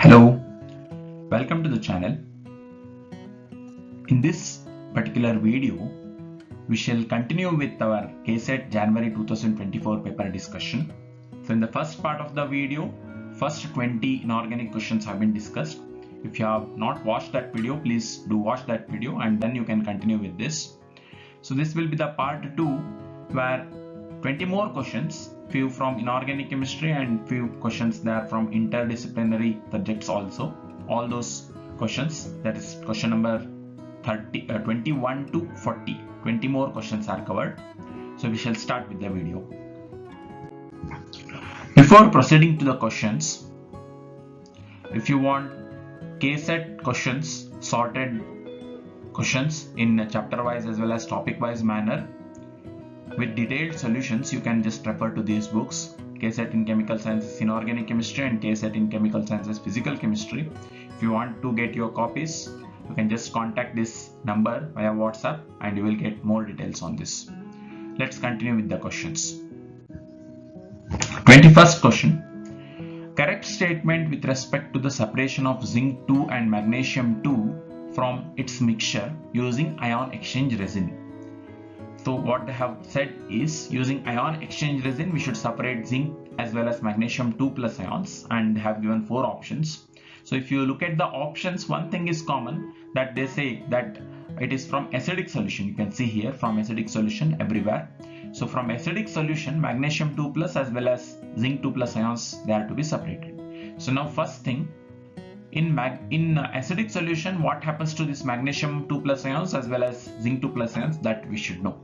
Hello, welcome to the channel. In this particular video, we shall continue with our KSET January 2024 paper discussion. So in the first part of the video, first 20 inorganic questions have been discussed. If you have not watched that video, please do watch that video and then you can continue with this. So this will be the part 2 where 20 more questions, few from inorganic chemistry and few questions that are from interdisciplinary subjects also. All those questions, that is question number 21 to 40, 20 more questions are covered. So we shall start with the video. Before proceeding to the questions, if you want KSET questions, sorted questions in chapter wise as well as topic wise manner with detailed solutions, you can just refer to these books, KSET in Chemical Sciences Inorganic Chemistry and KSET in Chemical Sciences Physical Chemistry. If you want to get your copies, you can just contact this number via WhatsApp and you will get more details on this. Let's continue with the questions. 21st question. Correct statement with respect to the separation of zinc 2 and magnesium 2 from its mixture using ion exchange resin. So what they have said is, using ion exchange resin we should separate zinc as well as magnesium 2 plus ions, and they have given 4 options. So if you look at the options, one thing is common, that they say that it is from acidic solution. You can see here from acidic solution everywhere. So from acidic solution, magnesium 2 plus as well as zinc 2 plus ions, they are to be separated. So now first thing, in acidic solution, what happens to this magnesium 2 plus ions as well as zinc 2 plus ions, that we should know.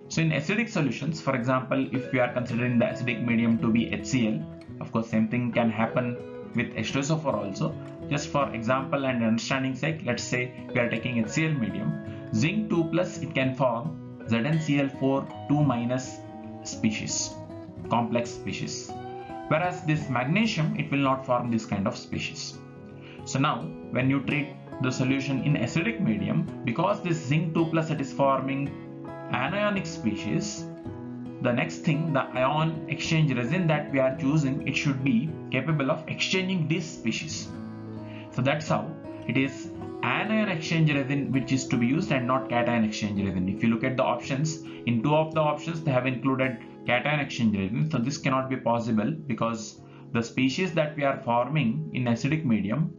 So in acidic solutions, for example, if we are considering the acidic medium to be HCl, of course same thing can happen with H2SO4 also. Just for example and understanding sake, let's say we are taking HCl medium, zinc 2 plus, it can form ZnCl4 2 minus species, complex species, whereas this magnesium, it will not form this kind of species. So now when you treat the solution in acidic medium, because this zinc 2 plus, it is forming anionic species, the next thing, the ion exchange resin that we are choosing, it should be capable of exchanging this species. So that's how it is anion exchange resin which is to be used and not cation exchange resin. If you look at the options, in 2 of the options they have included cation exchange resin. So this cannot be possible because the species that we are forming in acidic medium,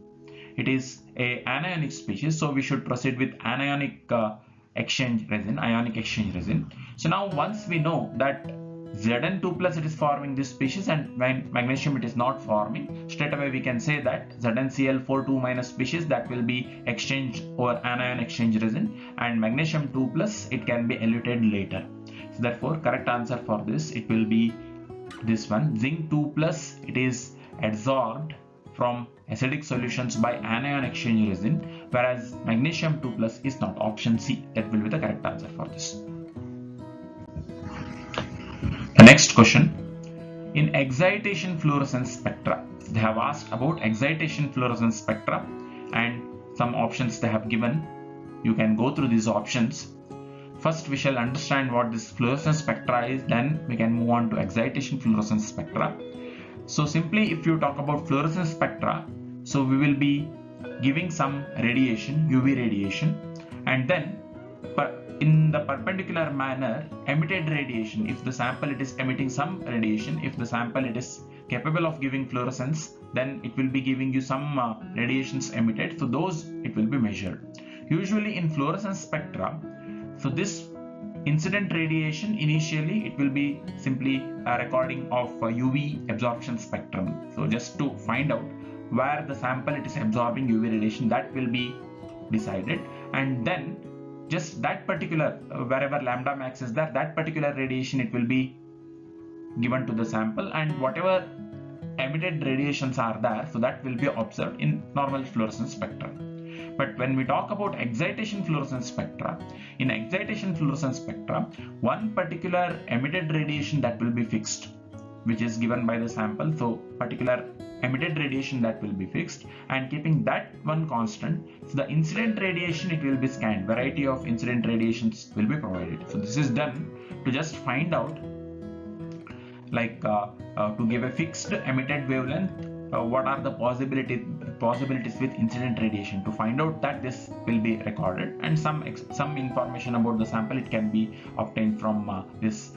it is a anionic species. So we should proceed with anionic exchange resin, ionic exchange resin. So now once we know that Zn2 plus, it is forming this species and magnesium it is not forming, straight away we can say that ZnCl4 2 minus species that will be exchanged over anion exchange resin, and magnesium 2 plus, it can be eluted later. So therefore correct answer for this, it will be this one, zinc 2 plus, it is adsorbed from acidic solutions by anion exchange resin, whereas magnesium 2 plus is not. Option C, that will be the correct answer for this. The next question, in excitation fluorescence spectra, they have asked about excitation fluorescence spectra and some options they have given. You can go through these options. First we shall understand what this fluorescence spectra is, then we can move on to excitation fluorescence spectra. So simply if you talk about fluorescence spectra, so we will be giving some radiation, UV radiation, and then in the perpendicular manner emitted radiation, if the sample it is emitting some radiation, if the sample it is capable of giving fluorescence, then it will be giving you some radiations emitted, so those it will be measured. Usually in fluorescence spectra, so this incident radiation, initially it will be simply a recording of UV absorption spectrum. So just to find out where the sample it is absorbing UV radiation, that will be decided, and then just that particular wherever lambda max is there, that particular radiation it will be given to the sample, and whatever emitted radiations are there, so that will be observed in normal fluorescence spectra. But when we talk about excitation fluorescence spectra, in excitation fluorescence spectra, one particular emitted radiation that will be fixed, which is given by the sample. So particular emitted radiation that will be fixed, and keeping that one constant, so the incident radiation it will be scanned, variety of incident radiations will be provided. So this is done to just find out, like to give a fixed emitted wavelength what are the possibilities with incident radiation. To find out that, this will be recorded, and some information about the sample it can be obtained from this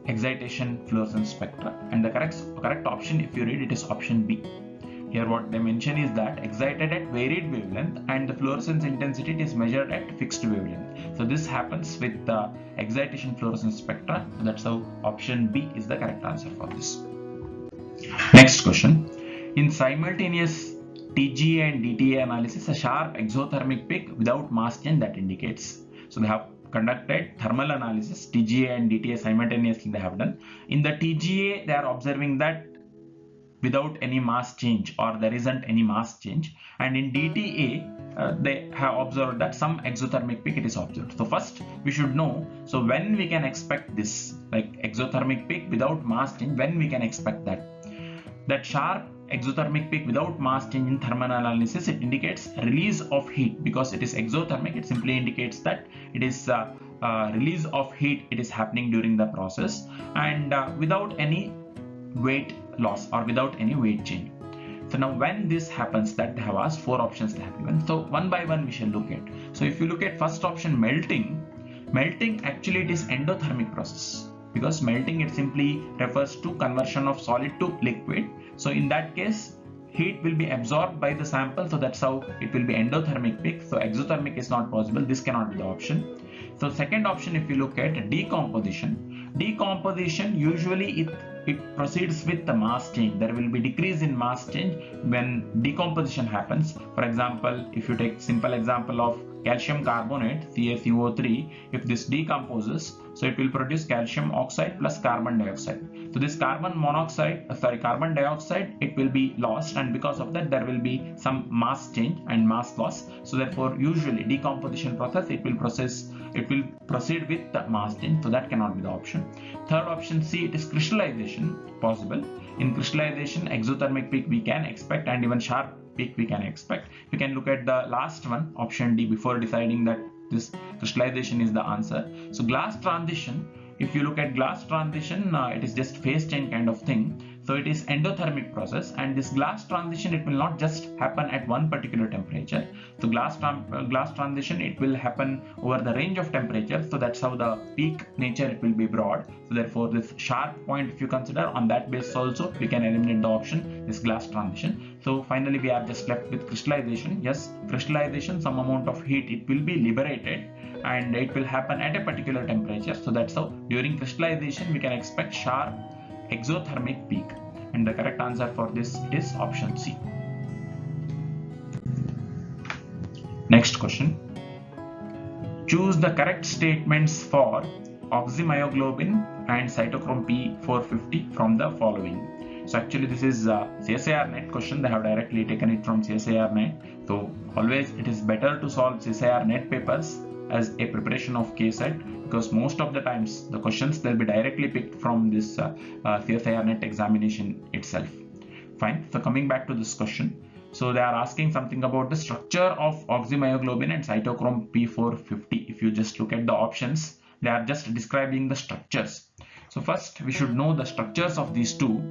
excitation fluorescence spectra. And the correct option, if you read it, is option B. Here what they mention is that excited at varied wavelength and the fluorescence intensity is measured at fixed wavelength. So this happens with the excitation fluorescence spectra. So that's how option B is the correct answer for this. Next question. In simultaneous TGA and DTA analysis, a sharp exothermic peak without mass change that indicates. So they have conducted thermal analysis, TGA and DTA simultaneously they have done. In the TGA, they are observing that without any mass change, or there isn't any mass change, and in DTA they have observed that some exothermic peak it is observed. So first we should know, so when we can expect this, like exothermic peak without mass change, when we can expect that sharp exothermic peak without mass change in thermal analysis, it indicates release of heat. Because it is exothermic, it simply indicates that it is release of heat, it is happening during the process, and without any weight loss or without any weight change. So now when this happens, that they have asked, 4 options they have given. So one by one we shall look at. So if you look at first option, melting actually it is endothermic process, because melting it simply refers to conversion of solid to liquid. So in that case, heat will be absorbed by the sample, so that's how it will be endothermic peak. So exothermic is not possible, this cannot be the option. So second option, if you look at decomposition usually it proceeds with the mass change. There will be decrease in mass change when decomposition happens. For example, if you take simple example of calcium carbonate, CaCO3, if this decomposes, so it will produce calcium oxide plus carbon dioxide. So this carbon dioxide, it will be lost, and because of that there will be some mass change and mass loss. So therefore usually decomposition process it will proceed with the mass change, so that cannot be the option. Third option C, it is crystallization possible. In crystallization, exothermic peak we can expect, and even sharp peak we can expect. You can look at the last one, option D, before deciding that this crystallization is the answer. So glass transition, if you look at glass transition, it is just phase change kind of thing. So it is endothermic process, and this glass transition it will not just happen at one particular temperature. So glass transition it will happen over the range of temperatures. So that's how the peak nature it will be broad. So therefore this sharp point, if you consider, on that basis also we can eliminate the option this glass transition. So finally we are just left with crystallization. Yes, crystallization, some amount of heat it will be liberated and it will happen at a particular temperature. So that's how during crystallization we can expect sharp exothermic peak, and the correct answer for this is option C. Next question. Choose the correct statements for oxymyoglobin and cytochrome P450 from the following. So actually this is CSIR net question. They have directly taken it from CSIR net. So always it is better to solve CSIR net papers as a preparation of KSET, because most of the times the questions they'll be directly picked from this CSIR net examination itself. Fine. So coming back to this question, so they are asking something about the structure of oxymyoglobin and cytochrome P450. If you just look at the options, they are just describing the structures. So first we should know the structures of these two.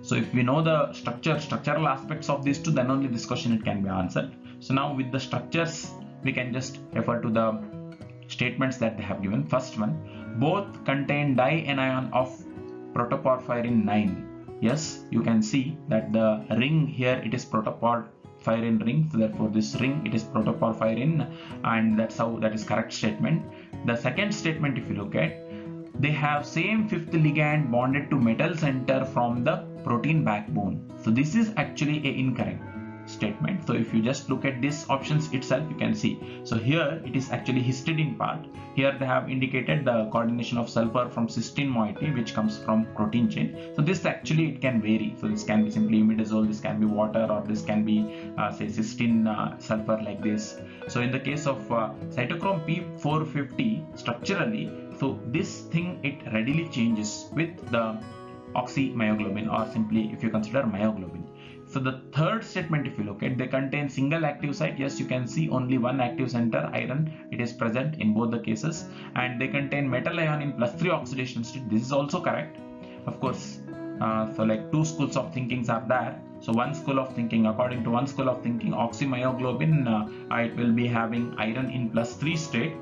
So if we know the structural aspects of these two, then only this question it can be answered. So now with the structures, we can just refer to the statements that they have given. First one, both contain dianion of protoporphyrin 9. Yes, you can see that the ring here it is protoporphyrin ring, so therefore this ring it is protoporphyrin, and that's how that is correct statement. The second statement, if you look at, they have same fifth ligand bonded to metal center from the protein backbone. So this is actually a incorrect statement. So if you just look at these options itself, you can see. So here it is actually histidine part. Here they have indicated the coordination of sulfur from cysteine moiety, which comes from protein chain. So this actually it can vary. So this can be simply imidazole, this can be water, or this can be say cysteine sulfur like this. So in the case of cytochrome P450 structurally, so this thing it readily changes with the oxymyoglobin, or simply if you consider myoglobin. So the third statement, if you look at, they contain single active site. Yes, you can see only one active center, iron, it is present in both the cases, and they contain metal ion in +3 oxidation state. This is also correct. Of course, So like two schools of thinkings are there. So one school of thinking, according to one school of thinking, oxymyoglobin, it will be having iron in +3 state,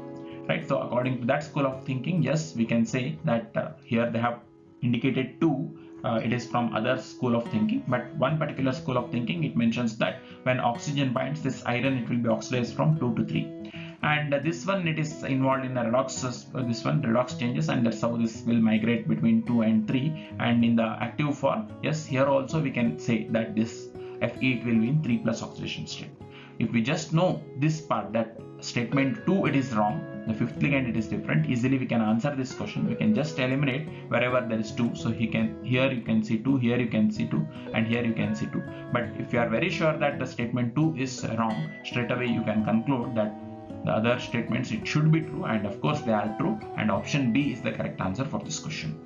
right? So according to that school of thinking, yes, we can say that here they have indicated 2. It is from other school of thinking, but one particular school of thinking, it mentions that when oxygen binds this iron, it will be oxidized from 2 to 3. And this one, it is involved in the redox, this one redox changes, and that's how this will migrate between 2 and 3. And in the active form, yes, here also we can say that this Fe, it will be in 3+ oxidation state. If we just know this part, that statement 2 it is wrong, the fifth ligand it is different, easily we can answer this question. We can just eliminate wherever there is 2. So here you can see 2, here you can see 2, and here you can see 2. But if you are very sure that the statement 2 is wrong, straight away you can conclude that the other statements, it should be true, and of course they are true, and option B is the correct answer for this question.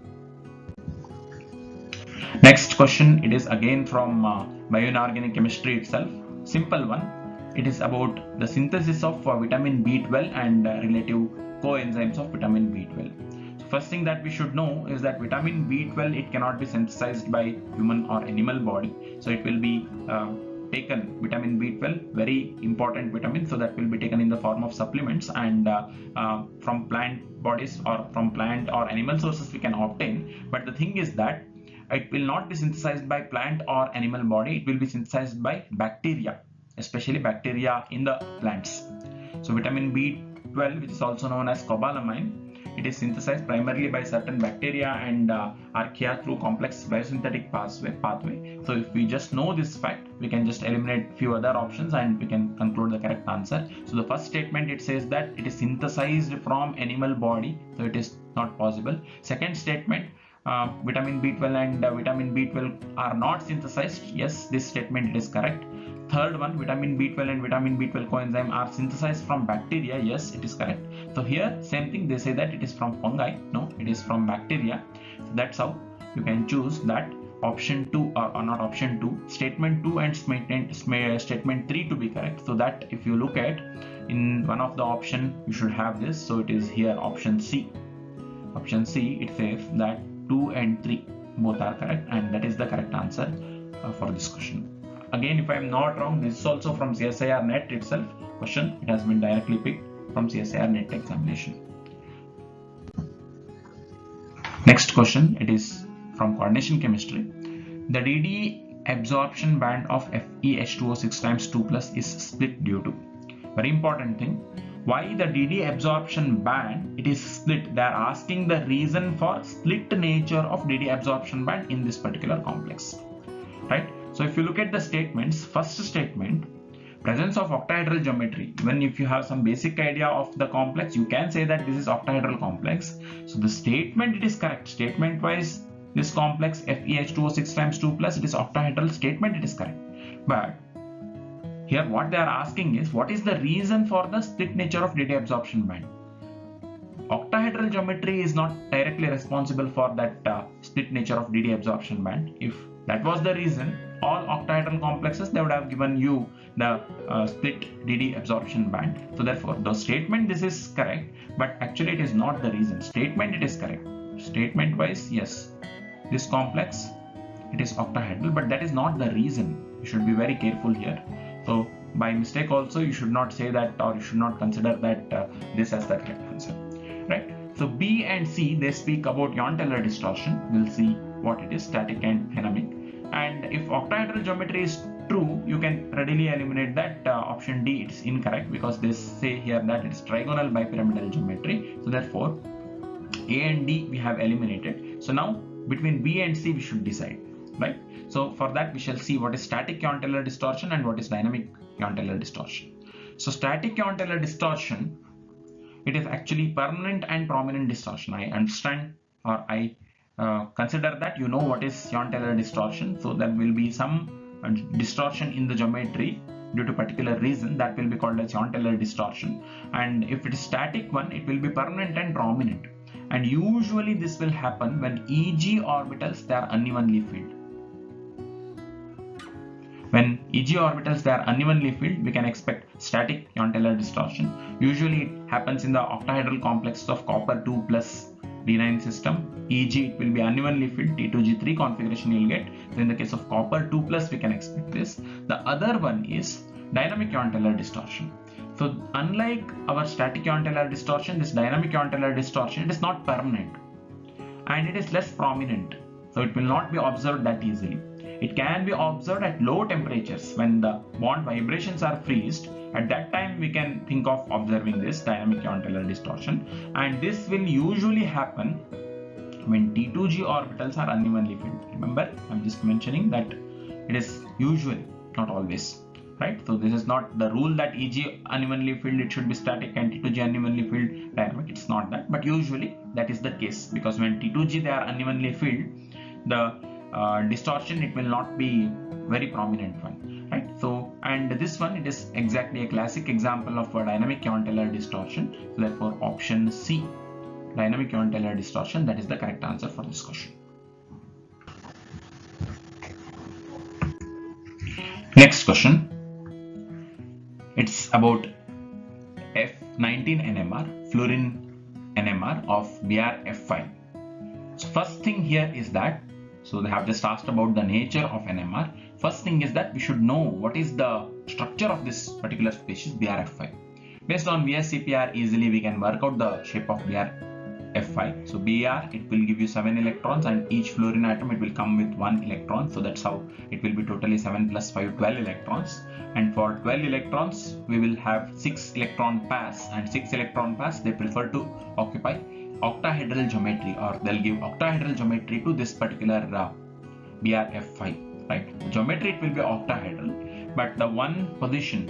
Next question, it is again from bioinorganic chemistry itself. Simple one. It is about the synthesis of vitamin B12 and relative coenzymes of vitamin B12. So first thing that we should know is that vitamin B12, it cannot be synthesized by human or animal body. So it will be taken, vitamin B12, very important vitamin, so that will be taken in the form of supplements, and from plant bodies or from plant or animal sources we can obtain. But the thing is that it will not be synthesized by plant or animal body, it will be synthesized by bacteria, especially bacteria in the plants. So vitamin B12, which is also known as cobalamin, it is synthesized primarily by certain bacteria and archaea through complex biosynthetic pathway. So if we just know this fact, we can just eliminate few other options and we can conclude the correct answer. So the first statement, it says that it is synthesized from animal body, so it is not possible. Second statement, vitamin B12 and vitamin B12 are not synthesized. Yes, this statement it is correct. Third one, vitamin B12 and vitamin B12 coenzyme are synthesized from bacteria. Yes, it is correct. So here same thing, they say that it is from fungi. No, it is from bacteria. So that's how you can choose that option 2 or not option 2, statement 2 and statement 3 to be correct. So that if you look at in one of the option, you should have this. So it is here option C. Option C, it says that 2 and 3 both are correct, and that is the correct answer for this question. Again, if I am not wrong, this is also from CSIR net itself question. It has been directly picked from CSIR net examination. Next question, it is from coordination chemistry. The DD absorption band of FeH2O6 times 2+ is split due to. Very important thing. Why the DD absorption band it is split? They are asking the reason for split nature of DD absorption band in this particular complex, right? So if you look at the statements, first statement, presence of octahedral geometry. Even if you have some basic idea of the complex, you can say that this is octahedral complex. So the statement it is correct. Statement wise, this complex FeH2O6 times 2+, it is octahedral. Statement it is correct. But here what they are asking is, what is the reason for the split nature of DD absorption band? Octahedral geometry is not directly responsible for that split nature of DD absorption band. If that was the reason, all octahedral complexes, they would have given you the split DD absorption band. So therefore, the statement this is correct, but actually it is not the reason. Statement it is correct. Statement wise, yes, this complex it is octahedral, but that is not the reason. You should be very careful here. So by mistake also, you should not say that, or you should not consider that this as the correct answer, right? So B and C, they speak about Jan-24 distortion. We'll see what it is, static and dynamic. And if octahedral geometry is true, you can readily eliminate that option D, it's incorrect, because they say here that it's trigonal bipyramidal geometry. So therefore, A and D we have eliminated. So now between B and C we should decide, right? So for that we shall see what is static Jan-24 distortion and what is dynamic Jan-24 distortion. So static Jan-24 distortion, it is actually permanent and prominent distortion. I understand, or I consider that you know what is Jan-24 distortion. So there will be some distortion in the geometry due to particular reason, that will be called as Jan-24 distortion. And if it is static one, it will be permanent and prominent. And usually this will happen when EG orbitals they are unevenly filled. When EG orbitals they are unevenly filled, we can expect static Jan-24 distortion. Usually it happens in the octahedral complexes of copper 2+ D9 system, e.g. it will be unevenly filled, T2G3 configuration you will get. So in the case of copper 2+, we can expect this. The other one is dynamic ion-Taylor distortion. So unlike our static ion-Taylor distortion, this dynamic ion-Taylor distortion, it is not permanent and it is less prominent. So it will not be observed that easily. It can be observed at low temperatures when the bond vibrations are freezed. At that time we can think of observing this dynamic ion-Taylor distortion, and this will usually happen when T2G orbitals are unevenly filled. Remember, I'm just mentioning that it is usually, not always, right? So this is not the rule that EG unevenly filled it should be static and T2G unevenly filled dynamic. It's not that, but usually that is the case, because when T2G they are unevenly filled, the distortion, it will not be very prominent one, right? So, and this one, it is exactly a classic example of a dynamic ion-Taylor distortion. So therefore option C, dynamic ion-Taylor distortion, that is the correct answer for this question. Next question, it's about F19 NMR, fluorine NMR of BrF5. So first thing here is that, so they have just asked about the nature of NMR. First thing is that we should know what is the structure of this particular species BrF5. Based on VSCPR, easily we can work out the shape of BrF5. So Br, it will give you 7 electrons, and each fluorine atom, it will come with 1 electron. So that's how it will be totally 7 plus 5, 12 electrons. And for 12 electrons, we will have 6 electron pairs, and 6 electron pairs, they prefer to occupy octahedral geometry, or they'll give octahedral geometry to this particular BrF5, right? The geometry, it will be octahedral, but the one position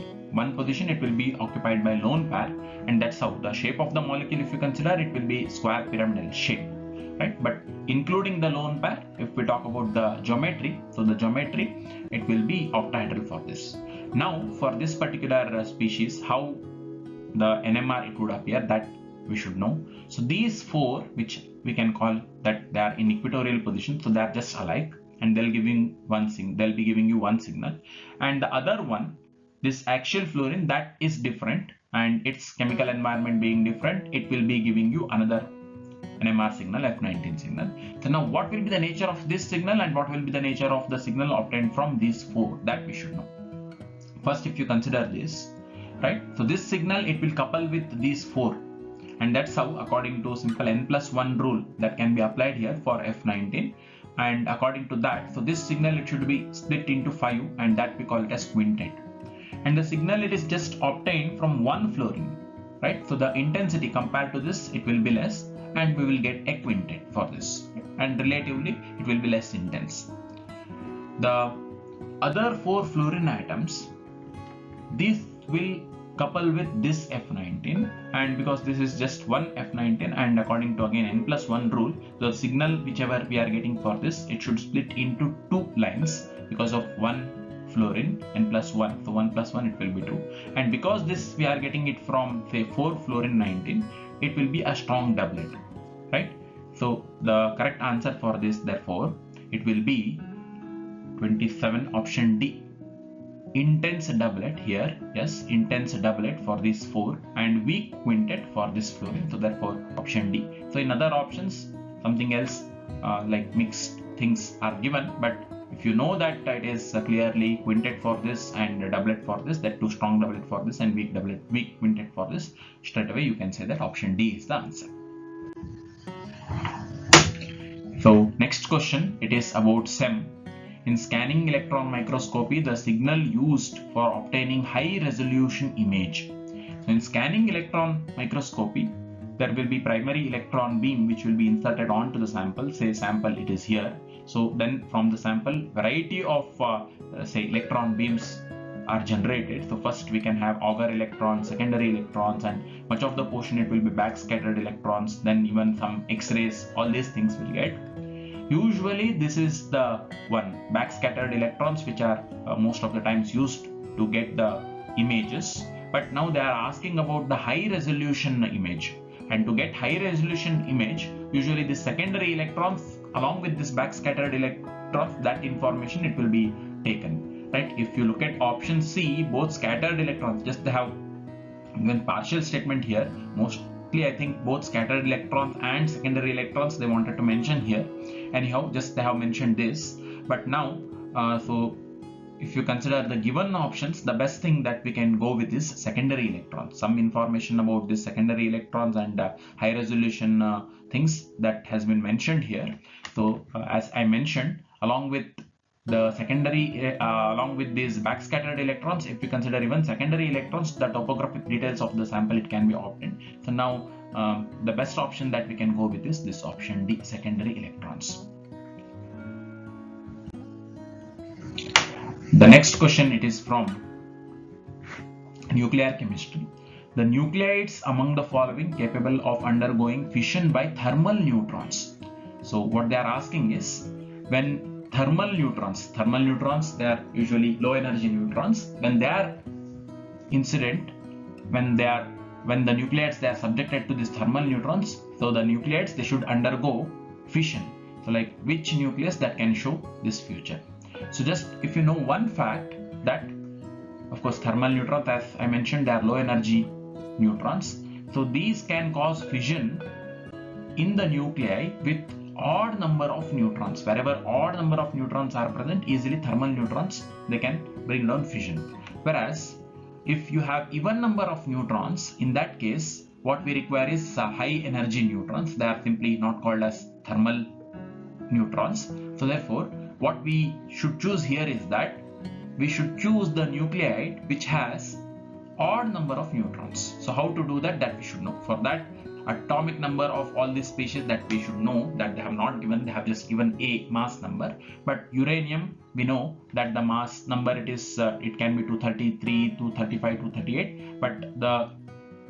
it will be occupied by lone pair, and that's how the shape of the molecule, if you consider, it will be square pyramidal shape, right? But including the lone pair, if we talk about the geometry, so the geometry, it will be octahedral for this. Now for this particular species, how the NMR it would appear, that we should know. So these four, which we can call that they are in equatorial position, so they are just alike, and they'll be giving you one signal, and the other one, this axial fluorine, that is different, and its chemical environment being different, it will be giving you another NMR signal, F19 signal. So now what will be the nature of this signal, and what will be the nature of the signal obtained from these four, that we should know. First, if you consider this, right, so this signal, it will couple with these four, and that's how, according to simple n+1 rule that can be applied here for F19, and according to that, so this signal, it should be split into 5, and that we call it as quintet. And the signal, it is just obtained from one fluorine, right? So the intensity compared to this, it will be less, and we will get a quintet for this, and relatively it will be less intense. The other four fluorine atoms, these will couple with this F19, and because this is just one F19, and according to again n+1 rule, the signal whichever we are getting for this, it should split into 2 lines because of one fluorine, n+1, so 1 + 1, it will be 2, and because this we are getting it from say 4 fluorine 19, it will be a strong doublet, right? So the correct answer for this, therefore, it will be 27, option D, intense doublet here. Yes, intense doublet for these 4, and weak quintet for this fluorine, so therefore option D. So in other options, something else like mixed things are given, but if you know that it is clearly quintet for this and doublet for this, that 2 strong doublet for this and weak quintet for this, straight away you can say that option D is the answer. So next question, it is about SEM. In scanning electron microscopy, the signal used for obtaining high resolution image. So in scanning electron microscopy, there will be primary electron beam which will be inserted onto the sample. Say sample, it is here. So then from the sample, variety of say electron beams are generated. So first we can have auger electrons, secondary electrons, and much of the portion it will be backscattered electrons, then even some X-rays, all these things will get. Usually this is the one, backscattered electrons, which are most of the times used to get the images, but now they are asking about the high resolution image, and to get high resolution image, usually the secondary electrons along with this backscattered electrons, that information it will be taken, right? If you look at option C, both scattered electrons, just they have given partial statement here, most Basically, I think both scattered electrons and secondary electrons they wanted to mention here. Anyhow, just they have mentioned this. But now, so if you consider the given options, the best thing that we can go with is secondary electrons. Some information about this secondary electrons and high resolution things that has been mentioned here. So as I mentioned, along with the secondary, along with these backscattered electrons, if we consider even secondary electrons, the topographic details of the sample it can be obtained. So now the best option that we can go with is this option D, secondary electrons. The next question, it is from nuclear chemistry. The nuclides among the following capable of undergoing fission by thermal neutrons. So what they are asking is, when thermal neutrons, they are usually low energy neutrons, when they are incident, when the nuclides they are subjected to these thermal neutrons, so the nuclides they should undergo fission. So like which nucleus that can show this feature? So just if you know one fact, that of course thermal neutrons, as I mentioned, they are low energy neutrons. So these can cause fission in the nuclei with odd number of neutrons. Wherever odd number of neutrons are present, easily thermal neutrons they can bring down fission. Whereas if you have even number of neutrons, in that case what we require is high energy neutrons. They are simply not called as thermal neutrons. So therefore what we should choose here is that we should choose the nuclide which has odd number of neutrons. So how to do that we should know. For that, atomic number of all these species that we should know, that they have not given, they have just given a mass number. But uranium, we know that the mass number it can be 233, 235, 238, but the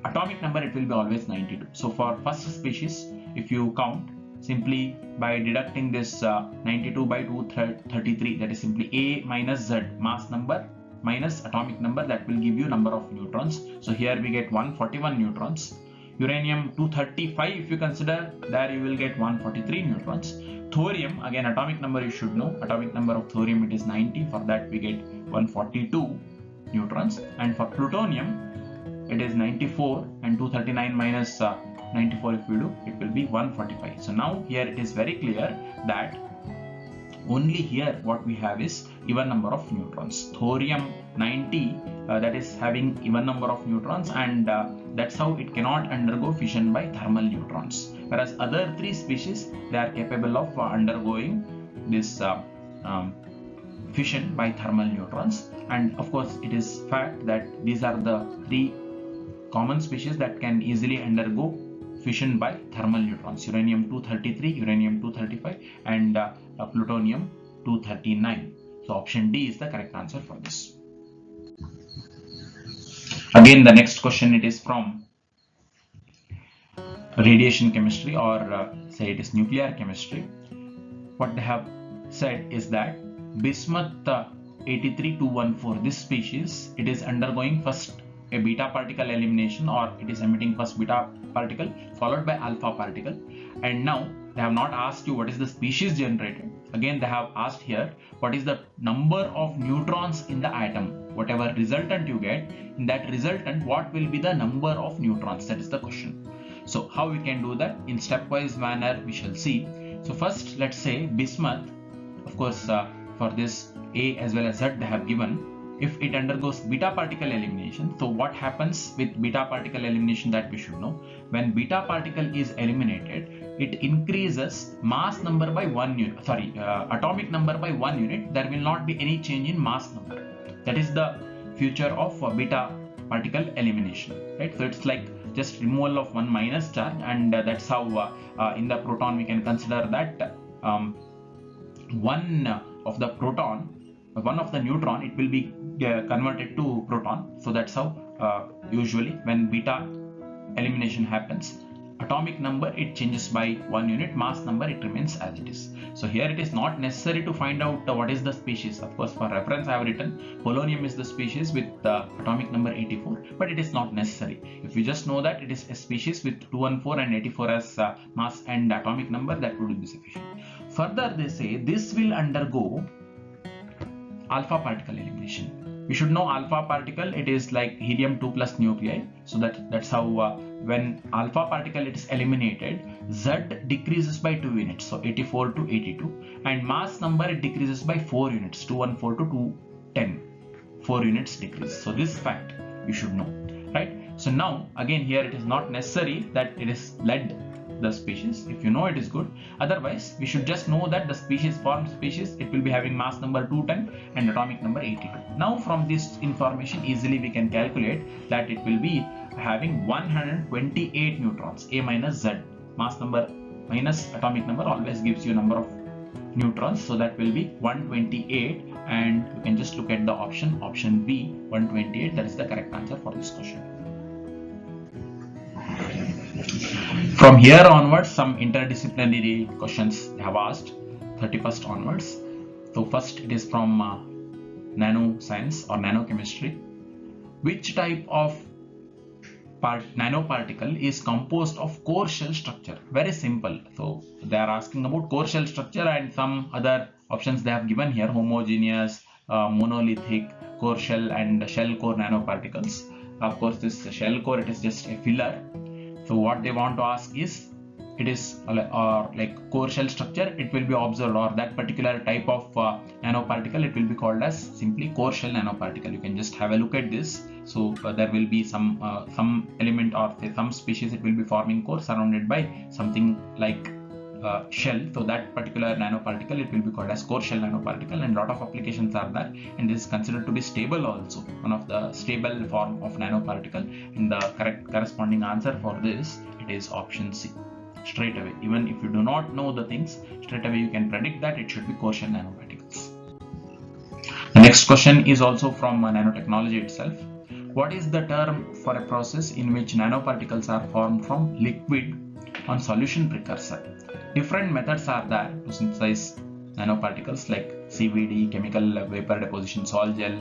atomic number it will be always 92. So for first species, if you count simply by deducting this 92 by 233, that is simply A minus Z, mass number minus atomic number, that will give you number of neutrons. So here we get 141 neutrons. Uranium 235, if you consider, there you will get 143 neutrons. Thorium, again atomic number you should know, atomic number of thorium it is 90, for that we get 142 neutrons. And for plutonium it is 94, and 239 minus 94 if we do, it will be 145. So now here it is very clear that only here what we have is even number of neutrons. Thorium 90, that is having even number of neutrons, and that's how it cannot undergo fission by thermal neutrons. Whereas other three species, they are capable of undergoing this fission by thermal neutrons. And of course it is fact that these are the three common species that can easily undergo fission by thermal neutrons: uranium 233, uranium 235, and plutonium 239. So option D is the correct answer for this. Again, the next question, it is from radiation chemistry, or say it is nuclear chemistry. What they have said is that bismuth 83214, this species, it is undergoing first a beta particle elimination, or it is emitting first beta particle followed by alpha particle. And now they have not asked you what is the species generated. Again they have asked here what is the number of neutrons in the atom. Whatever resultant you get, in that resultant what will be the number of neutrons, that is the question. So how we can do that? In stepwise manner we shall see. So first let's say bismuth, of course for this A as well as Z they have given, if it undergoes beta particle elimination. So what happens with beta particle elimination, that we should know. When beta particle is eliminated, it increases mass number by 1 unit, atomic number by 1 unit. There will not be any change in mass number. That is the feature of beta particle elimination, right? So it's like just removal of one minus charge, and that's how in the proton we can consider that one of the neutron, it will be converted to proton. So that's how usually when beta elimination happens, atomic number it changes by 1 unit, mass number it remains as it is. So here it is not necessary to find out what is the species. Of course, for reference I have written polonium is the species with atomic number 84, but it is not necessary. If you just know that it is a species with 214 and 84 as mass and atomic number, that would be sufficient. Further they say this will undergo alpha particle elimination. we should know alpha particle, it is like helium 2 plus nuclei. So that's how when alpha particle it is eliminated, Z decreases by 2 units, so 84 to 82, and mass number it decreases by 4 units, 214 to 210, 4 units decrease. So this fact you should know, right? So now again here it is not necessary that it is lead the species. If you know it is good, otherwise we should just know that the species formed species, it will be having mass number 210 and atomic number 82. Now from this information easily we can calculate that it will be having 128 neutrons, A minus Z. Mass number minus atomic number always gives you number of neutrons, so that will be 128, and you can just look at the option B, 128. That is the correct answer for this question. From here onwards, some interdisciplinary questions they have asked, 31st onwards. So first it is from nanoscience or nanochemistry. Which type of nanoparticle is composed of core shell structure? Very simple. So they are asking about core shell structure, and some other options they have given here: homogeneous, monolithic, core shell, and shell core nanoparticles. Of course, this shell core, it is just a filler. So what they want to ask is, it is like core shell structure, it will be observed, or that particular type of nanoparticle, it will be called as simply core shell nanoparticle. You can just have a look at this. So there will be some element, or say some species, it will be forming core surrounded by something like shell. So that particular nanoparticle, it will be called as core shell nanoparticle, and lot of applications are there, and this is considered to be stable also, one of the stable form of nanoparticle. And the correct corresponding answer for this, it is option C. Straight away, even if you do not know the things, straight away you can predict that it should be core shell nanoparticles. The next question is also from nanotechnology itself. What is the term for a process in which nanoparticles are formed from liquid on solution precursor? Different methods are there to synthesize nanoparticles, like CVD, chemical vapor deposition, sol gel,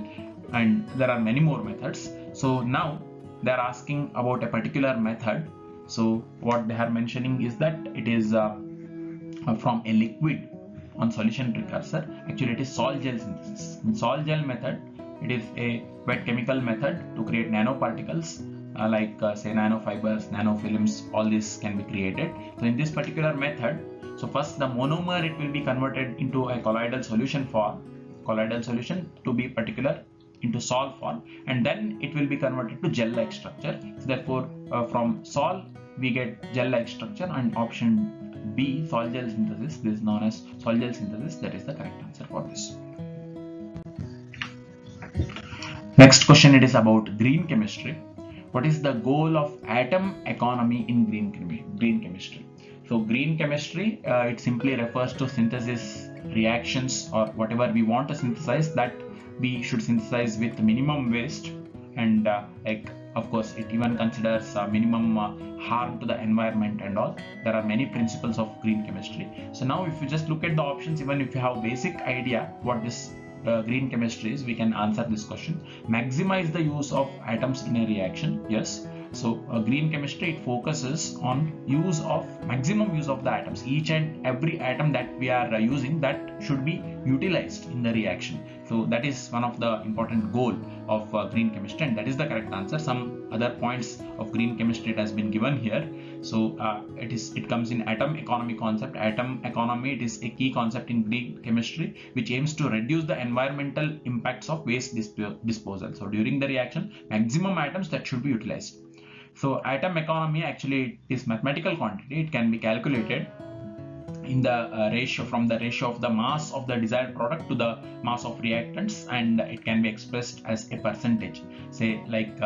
and there are many more methods. So now they are asking about a particular method. So what they are mentioning is that it is from a liquid on solution precursor. Actually it is sol gel synthesis. In sol gel method, it is a wet chemical method to create nanoparticles, like say nanofibers, nanofilms, all this can be created. So in this particular method, so first the monomer, it will be converted into a colloidal solution form, colloidal solution to be particular into sol form, and then it will be converted to gel-like structure. So therefore from sol we get gel-like structure, and option B, sol gel synthesis, this is known as sol gel synthesis, that is the correct answer for this. Next question, it is about green chemistry. What is the goal of atom economy in green chemistry? So green chemistry, it simply refers to synthesis reactions, or whatever we want to synthesize, that we should synthesize with minimum waste, and like of course it even considers minimum harm to the environment and all. There are many principles of green chemistry. So now if you just look at the options, even if you have basic idea what this green chemistry is, we can answer this question. Maximize the use of atoms in a reaction. Yes. So green chemistry, it focuses on maximum use of the atoms. Each and every atom that we are using, that should be utilized in the reaction. So that is one of the important goal of green chemistry, and that is the correct answer. Some other points of green chemistry it has been given here. So it comes in atom economy concept. Atom economy, it is a key concept in green chemistry, which aims to reduce the environmental impacts of waste disposal. So during the reaction, maximum atoms that should be utilized. So atom economy actually is mathematical quantity. It can be calculated in the ratio, from the ratio of the mass of the desired product to the mass of reactants, and it can be expressed as a percentage. Say like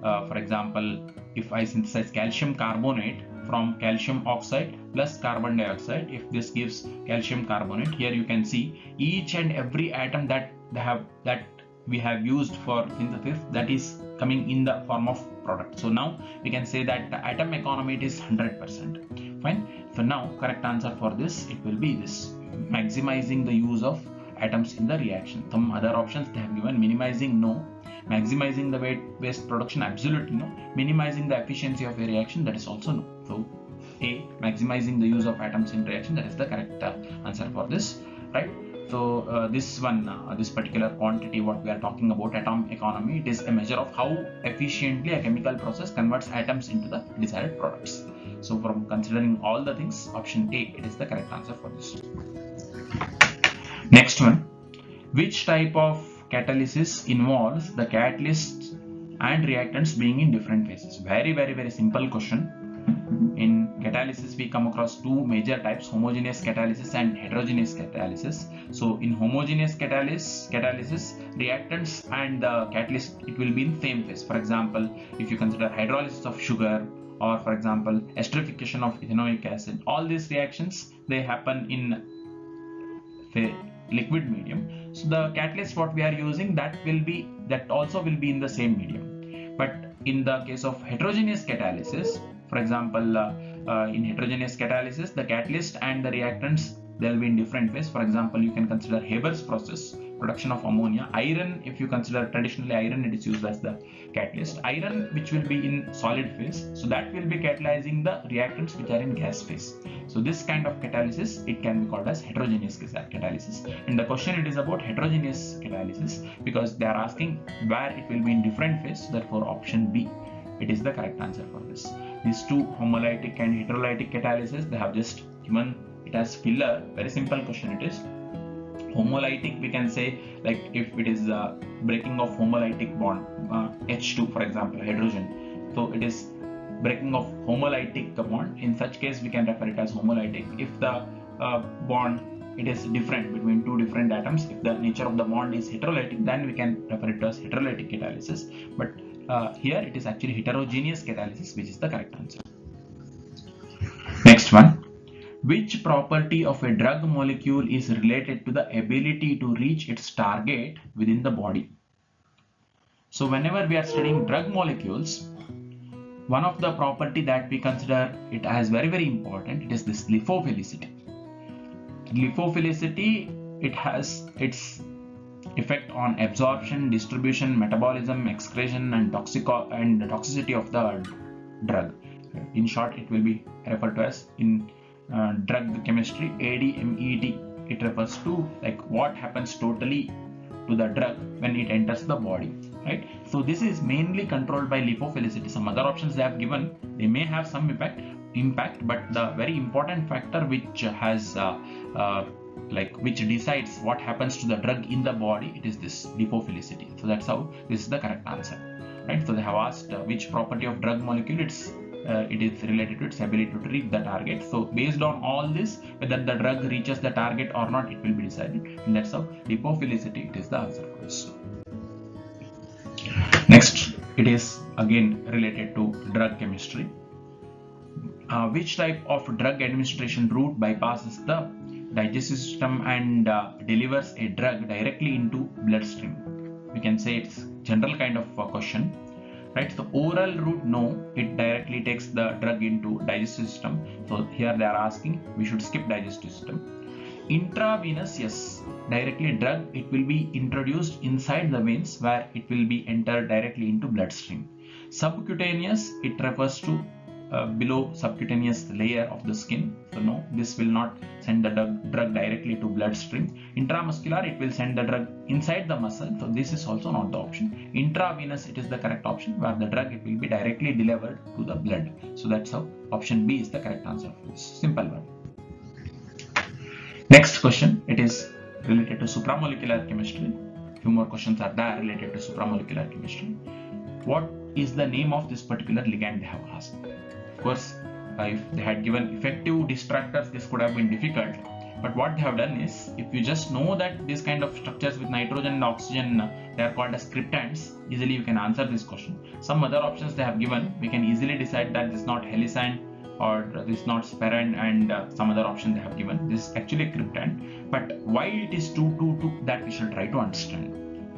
for example, if I synthesize calcium carbonate from calcium oxide plus carbon dioxide, if this gives calcium carbonate, here you can see each and every atom that we have used for synthesis, that is coming in the form of product. So now we can say that the atom economy, it is 100%. Fine. So now correct answer for this, it will be this: maximizing the use of atoms in the reaction. Some other options they have given: minimizing, no; maximizing the waste production, absolutely no; minimizing the efficiency of a reaction, that is also no. So A, maximizing the use of atoms in reaction, that is the correct answer for this, right? So this particular quantity what we are talking about, atom economy, it is a measure of how efficiently a chemical process converts atoms into the desired products. So from considering all the things, option A, it is the correct answer for this. Next one, which type of catalysis involves the catalyst and reactants being in different phases? Very simple question. In catalysis we come across two major types, homogeneous catalysis and heterogeneous catalysis. So in homogeneous catalysis, reactants and the catalyst, it will be in same phase. For example, if you consider hydrolysis of sugar, or for example esterification of ethanoic acid, all these reactions they happen in say liquid medium. So the catalyst what we are using, that also will be in the same medium. But in the case of heterogeneous catalysis, for example, in heterogeneous catalysis, the catalyst and the reactants, they will be in different phase. For example, you can consider Haber's process, production of ammonia. Iron, if you consider traditionally iron, it is used as the catalyst. Iron which will be in solid phase, so that will be catalyzing the reactants which are in gas phase. So this kind of catalysis, it can be called as heterogeneous catalysis. And the question, it is about heterogeneous catalysis because they are asking where it will be in different phase. So therefore option B, it is the correct answer for this. These two, homolytic and heterolytic catalysis, they have just given it as filler. Very simple question it is. Homolytic, we can say, like if it is breaking of homolytic bond, H2 for example, hydrogen, so it is breaking of homolytic bond. In such case we can refer it as homolytic. If the bond, it is different between two different atoms, if the nature of the bond is heterolytic, then we can refer it as heterolytic catalysis. But here it is actually heterogeneous catalysis, which is the correct answer. Next one, which property of a drug molecule is related to the ability to reach its target within the body? So whenever we are studying drug molecules, one of the property that we consider it as very important, it is this lipophilicity. Lipophilicity, it has its effect on absorption, distribution, metabolism, excretion, and toxicity of the drug. In short, it will be referred to as in drug chemistry ADMET. It refers to like what happens totally to the drug when it enters the body, right? So this is mainly controlled by lipophilicity. Some other options they have given, they may have some impact, but the very important factor which has which decides what happens to the drug in the body, it is this lipophilicity. So that's how this is the correct answer, right? So they have asked which property of drug molecule it is related to its ability to reach the target. So based on all this, whether the drug reaches the target or not, it will be decided, and that's how lipophilicity, it is the answer for this. Next, it is again related to drug chemistry. Which type of drug administration route bypasses the digestive system and delivers a drug directly into bloodstream? We can say it's general kind of question, right? So oral route, no, it directly takes the drug into digestive system. So here they are asking, we should skip digestive system. Intravenous, yes, directly drug, it will be introduced inside the veins where it will be entered directly into bloodstream. Subcutaneous, it refers to below subcutaneous layer of the skin. So no, this will not send the drug directly to bloodstream. Intramuscular, it will send the drug inside the muscle. So this is also not the option. Intravenous, it is the correct option, where the drug, it will be directly delivered to the blood. So that's how option B is the correct answer for this. Simple one. Next question, it is related to supramolecular chemistry. Few more questions are there related to supramolecular chemistry. What is the name of this particular ligand they have asked? Of course, if they had given effective distractors, this could have been difficult. But what they have done is, if you just know that this kind of structures with nitrogen and oxygen, they are called as cryptands, easily you can answer this question. Some other options they have given, we can easily decide that this is not helicand or this is not sperand, and some other option they have given. This is actually a cryptand. But why it is 222, that we should try to understand.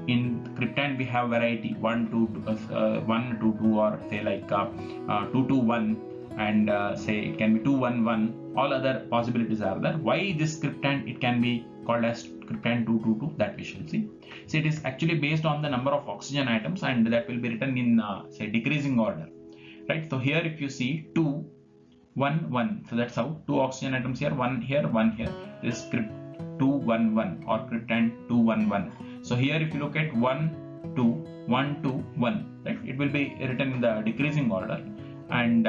In cryptand we have variety 122 or say like 221, and say it can be 211. All other possibilities are there. Why this cryptand it can be called as cryptand 222, that we shall see. So it is actually based on the number of oxygen atoms, and that will be written in say decreasing order, right? So here if you see 2 1 1, so that's how 2 oxygen atoms here, 1 here, 1 here. This 211 or cryptand 211. So here if you look at 1 2 1 2 1, right, it will be written in the decreasing order, and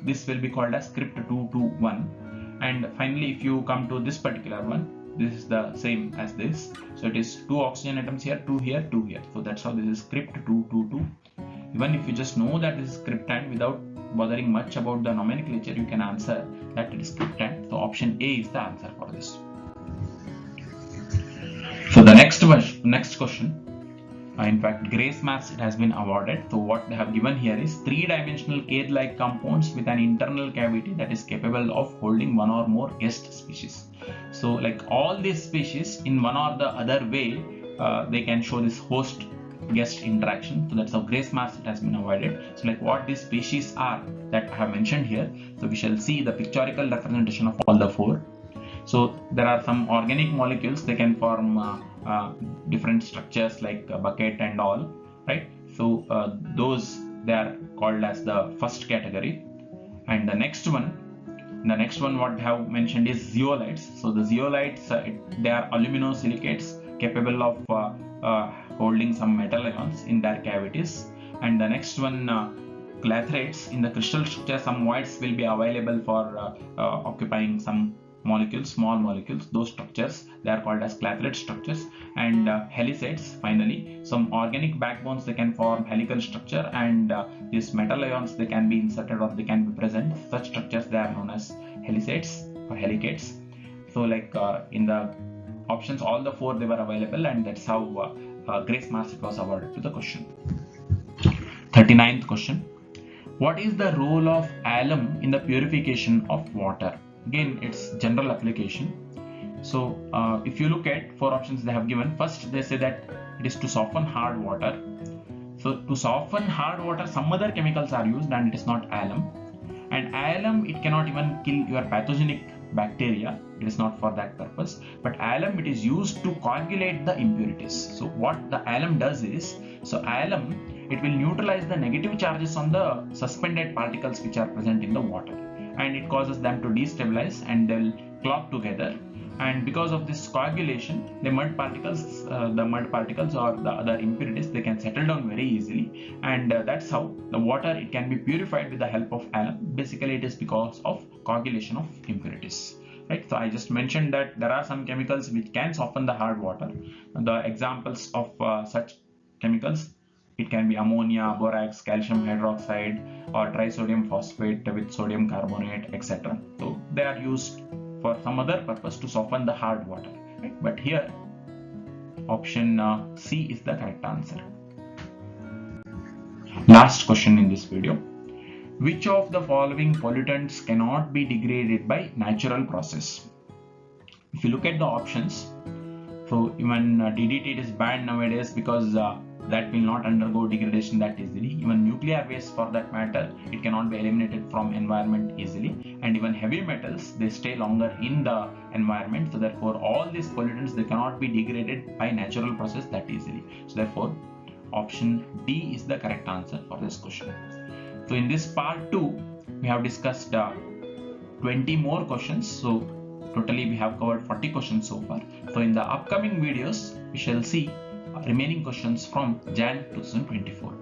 this will be called as crypt 221. And finally if you come to this particular one, this is the same as this, so it is 2 oxygen atoms here, 2 here, 2 here, so that's how this is crypt 222. Even if you just know that this is cryptand without bothering much about the nomenclature, you can answer that it is cryptand. So option A is the answer for this. So the next question, in fact Grace Marks it has been awarded. So what they have given here is 3-dimensional cage-like compounds with an internal cavity that is capable of holding one or more guest species. So like all these species in one or the other way, they can show this host guest interaction. So that's how Grace Marks it has been awarded. So like what these species are that I have mentioned here. So we shall see the pictorial representation of all the 4. So there are some organic molecules, they can form different structures like a bucket and all, right? So those they are called as the first category. And the next one what I have mentioned is zeolites. So the zeolites, they are aluminosilicates capable of holding some metal ions in their cavities. And the next one, clathrates. In the crystal structure, some voids will be available for occupying some molecules, small molecules. Those structures they are called as clathrate structures. And helices, finally, some organic backbones, they can form helical structure, and these metal ions, they can be inserted or they can be present. Such structures they are known as helices or helicates. So like in the options, all the 4 they were available, and that's how Grace Marks was awarded to the question. 39th question. What is the role of alum in the purification of water? Again, it's general application. So if you look at 4 options they have given, first they say that it is to soften hard water. So to soften hard water, some other chemicals are used, and it is not alum. And alum, it cannot even kill your pathogenic bacteria. It is not for that purpose. But alum, it is used to coagulate the impurities. So what the alum does is, so alum, it will neutralize the negative charges on the suspended particles which are present in the water, and it causes them to destabilize and they'll clog together. And because of this coagulation, the mud particles or the other impurities, they can settle down very easily, and that's how the water, it can be purified with the help of alum. Basically it is because of coagulation of impurities, right? So I just mentioned that there are some chemicals which can soften the hard water. The examples of such chemicals, it can be ammonia, borax, calcium hydroxide, or trisodium phosphate with sodium carbonate, etc. So they are used for some other purpose to soften the hard water, right? But here option C is the correct answer. Last question in this video. Which of the following pollutants cannot be degraded by natural process? If you look at the options, so even DDT is banned nowadays because that will not undergo degradation that easily. Even nuclear waste, for that matter, it cannot be eliminated from environment easily. And even heavy metals, they stay longer in the environment. So therefore all these pollutants, they cannot be degraded by natural process that easily. So therefore option D is the correct answer for this question. So in this part 2, we have discussed 20 more questions. So totally we have covered 40 questions so far. So in the upcoming videos, we shall see remaining questions from Jan 2024.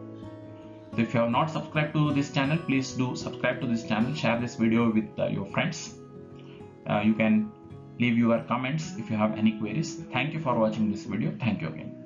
So if you have not subscribed to this channel, please do subscribe to this channel, share this video with your friends. You can leave your comments if you have any queries. Thank you for watching this video. Thank you again.